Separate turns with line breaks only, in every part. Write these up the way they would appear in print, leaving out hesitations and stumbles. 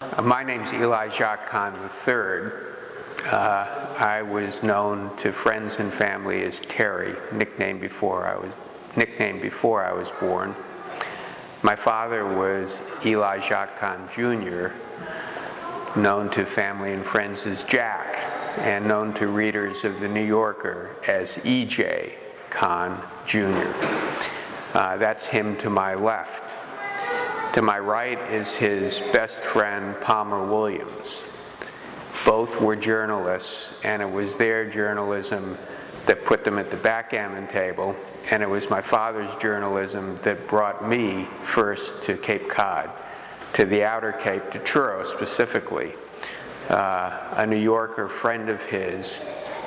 My name's Eli Jacques Kahn III. I was known to friends and family as Terry, nicknamed before I was born. My father was Eli Jacques Kahn Jr., known to family and friends as Jack, and known to readers of The New Yorker as E.J. Kahn Jr. That's him to my left. To my right is his best friend, Palmer Williams. Both were journalists, and it was their journalism that put them at the backgammon table, and it was my father's journalism that brought me first to Cape Cod, to the Outer Cape, to Truro specifically. A New Yorker friend of his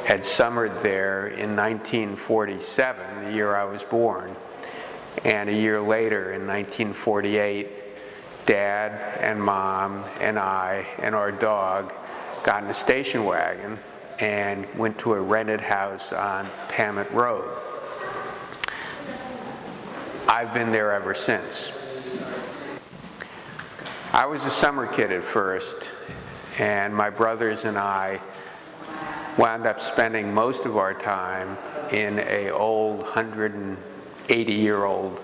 had summered there in 1947, the year I was born, and a year later, in 1948, Dad and Mom and I and our dog got in a station wagon and went to a rented house on Pamet Road. I've been there ever since. I was a summer kid at first, and my brothers and I wound up spending most of our time in an old 180-year-old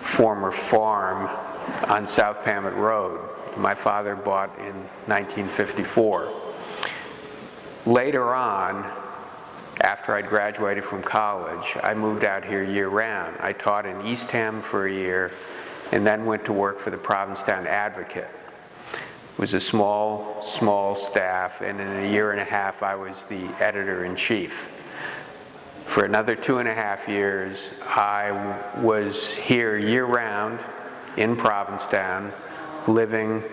former farm on South Pamet Road. My father bought in 1954. Later on, after I'd graduated from college, I moved out here year-round. I taught in Eastham for a year and then went to work for the Provincetown Advocate. It was a small staff, and in a year and a half I was the editor-in-chief. For another 2.5 years, I was here year-round in Provincetown, living,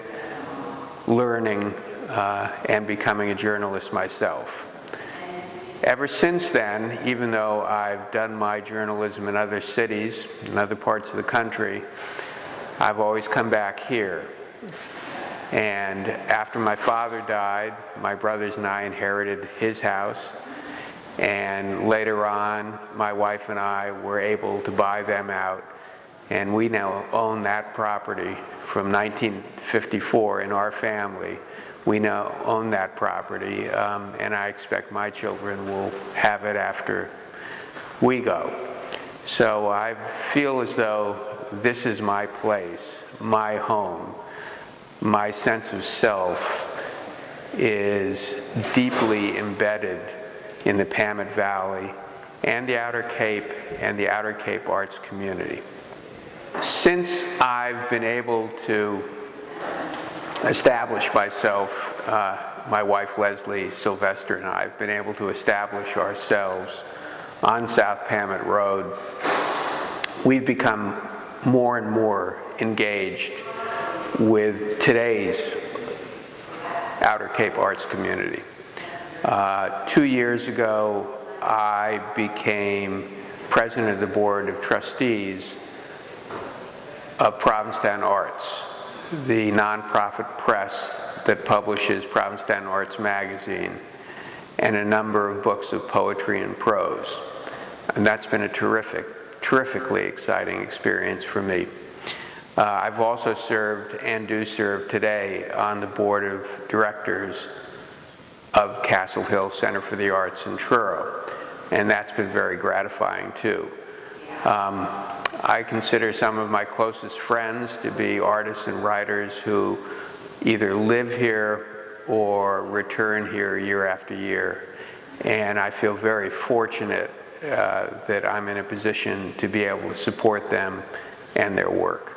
learning, and becoming a journalist myself. Ever since then, even though I've done my journalism in other cities, in other parts of the country, I've always come back here. And after my father died, my brothers and I inherited his house. And later on, my wife and I were able to buy them out. And we now own that property from 1954 in our family. We now own that property, and I expect my children will have it after we go. So I feel as though this is my place, my home. My sense of self is deeply embedded in the Pamet Valley and the Outer Cape and the Outer Cape arts community. Since I've been able to establish myself, my wife Leslie Sylvester and I have been able to establish ourselves on South Pamet Road, we've become more and more engaged with today's Outer Cape arts community. 2 years ago, I became president of the board of trustees of Provincetown Arts, the nonprofit press that publishes Provincetown Arts magazine and a number of books of poetry and prose. And that's been a terrifically exciting experience for me. I've also served and do serve today on the board of directors of Castle Hill Center for the Arts in Truro, and that's been very gratifying too. I consider some of my closest friends to be artists and writers who either live here or return here year after year, and I feel very fortunate that I'm in a position to be able to support them and their work.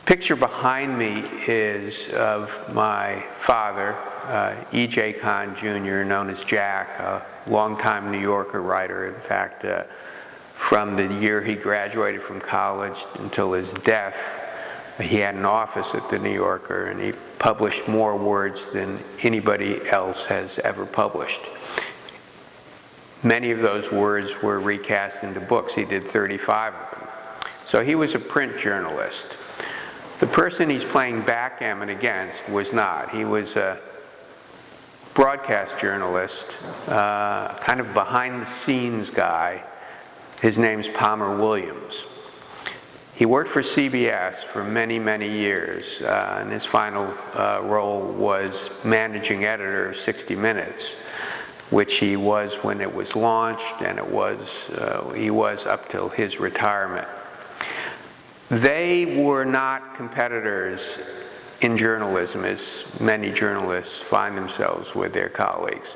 Picture behind me is of my father, E.J. Kahn Jr., known as Jack, a longtime New Yorker writer. In fact, from the year he graduated from college until his death, he had an office at the New Yorker, and he published more words than anybody else has ever published. Many of those words were recast into books. He did 35 of them. So he was a print journalist. The person he's playing backgammon against was not. He was a broadcast journalist, kind of behind-the-scenes guy. His name's Palmer Williams. He worked for CBS for many, many years, and his final role was managing editor of 60 Minutes, which he was when it was launched, and he was up till his retirement. They were not competitors in journalism, as many journalists find themselves with their colleagues,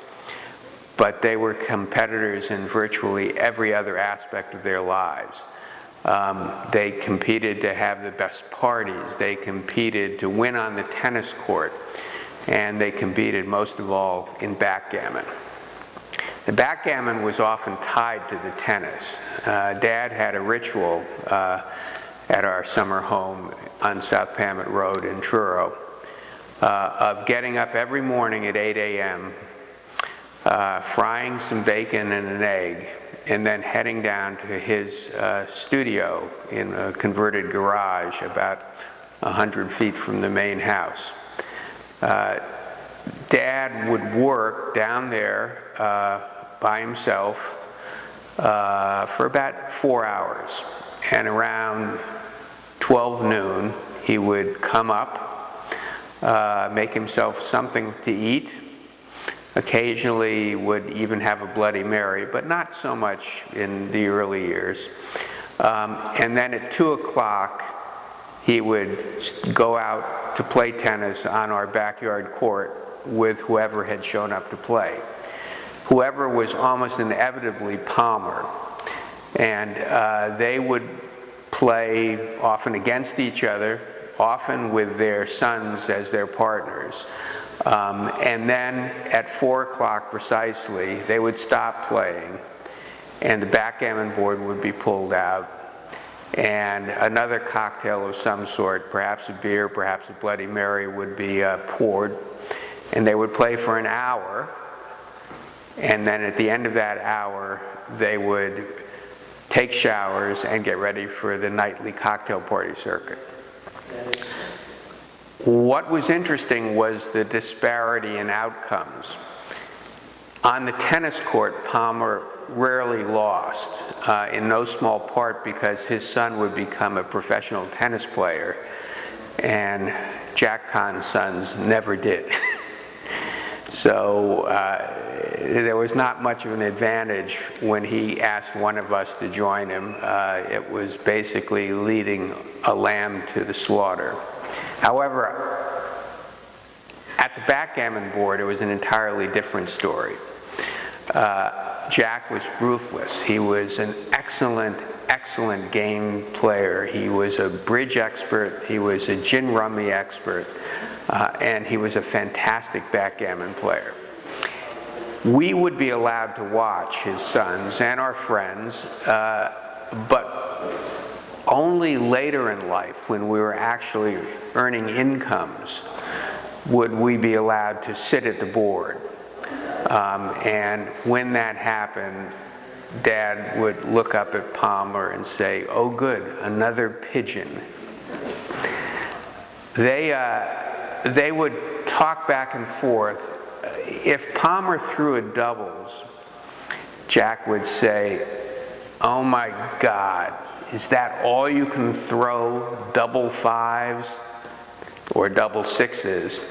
but they were competitors in virtually every other aspect of their lives. They competed to have the best parties, they competed to win on the tennis court, and they competed most of all in backgammon. The backgammon was often tied to the tennis. Dad had a ritual at our summer home on South Pamet Road in Truro of getting up every morning at 8 a.m., frying some bacon and an egg, and then heading down to his studio in a converted garage about 100 feet from the main house. Dad would work down there by himself for about 4 hours, and around 12 noon he would come up, make himself something to eat, occasionally would even have a Bloody Mary, but not so much in the early years. And then at 2 o'clock, he would go out to play tennis on our backyard court with whoever had shown up to play. Whoever was almost inevitably Palmer. And they would play often against each other, often with their sons as their partners. And then at 4 o'clock precisely, they would stop playing, and the backgammon board would be pulled out, and another cocktail of some sort, perhaps a beer, perhaps a Bloody Mary, would be poured, and they would play for an hour, and then at the end of that hour, they would take showers and get ready for the nightly cocktail party circuit. What was interesting was the disparity in outcomes. On the tennis court, Palmer rarely lost, in no small part because his son would become a professional tennis player, and Jack Kahn's sons never did. So there was not much of an advantage when he asked one of us to join him. It was basically leading a lamb to the slaughter. However, at the backgammon board, it was an entirely different story. Jack was ruthless. He was an excellent game player. He was a bridge expert. He was a gin rummy expert. And he was a fantastic backgammon player. We would be allowed to watch his sons and our friends, but only later in life, when we were actually earning incomes, would we be allowed to sit at the board. And when that happened, Dad would look up at Palmer and say, "Oh good, another pigeon." They would talk back and forth. If Palmer threw a doubles, Jack would say, "Oh my God, is that all you can throw, double fives or double sixes?"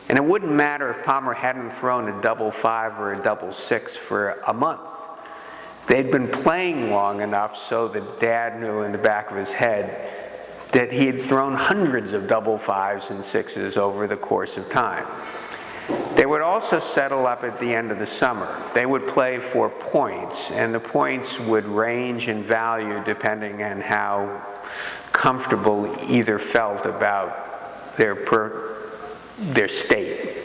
And it wouldn't matter if Palmer hadn't thrown a double five or a double six for a month. They'd been playing long enough so that Dad knew in the back of his head that he had thrown hundreds of double fives and sixes over the course of time. They would also settle up at the end of the summer. They would play for points, and the points would range in value depending on how comfortable either felt about their state.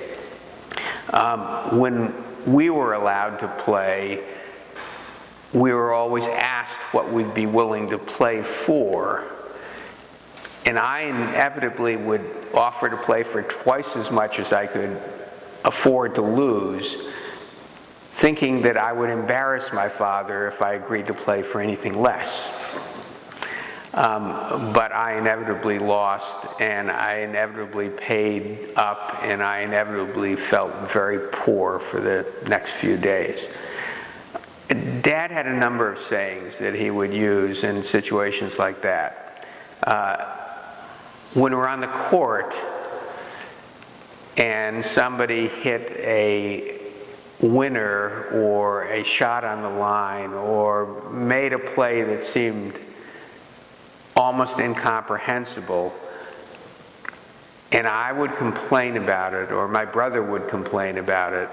When we were allowed to play, we were always asked what we'd be willing to play for. And I inevitably would offer to play for twice as much as I could afford to lose, thinking that I would embarrass my father if I agreed to play for anything less. But I inevitably lost, and I inevitably paid up, and I inevitably felt very poor for the next few days. Dad had a number of sayings that he would use in situations like that. when we're on the court and somebody hit a winner or a shot on the line or made a play that seemed almost incomprehensible, and I would complain about it, or my brother would complain about it,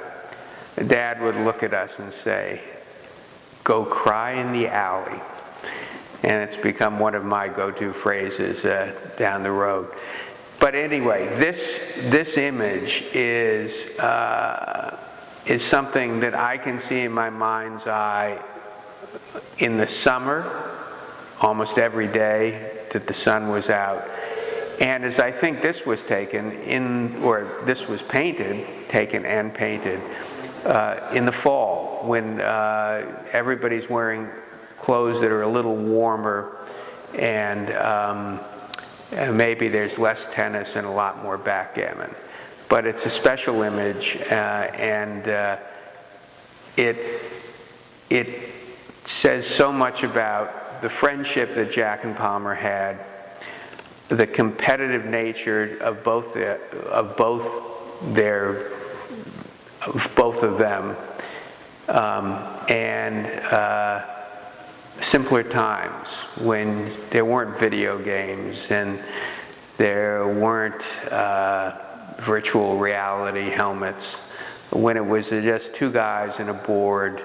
Dad would look at us and say, "Go cry in the alley." And it's become one of my go-to phrases down the road. But anyway, this image is something that I can see in my mind's eye in the summer, almost every day that the sun was out. And as I think this was taken or this was taken and painted in the fall, when everybody's wearing clothes that are a little warmer, and maybe there's less tennis and a lot more backgammon. But it's a special image, and it says so much about the friendship that Jack and Palmer had, the competitive nature of both of them, and simpler times when there weren't video games and there weren't virtual reality helmets, when it was just two guys and a board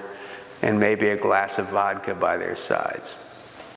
and maybe a glass of vodka by their sides.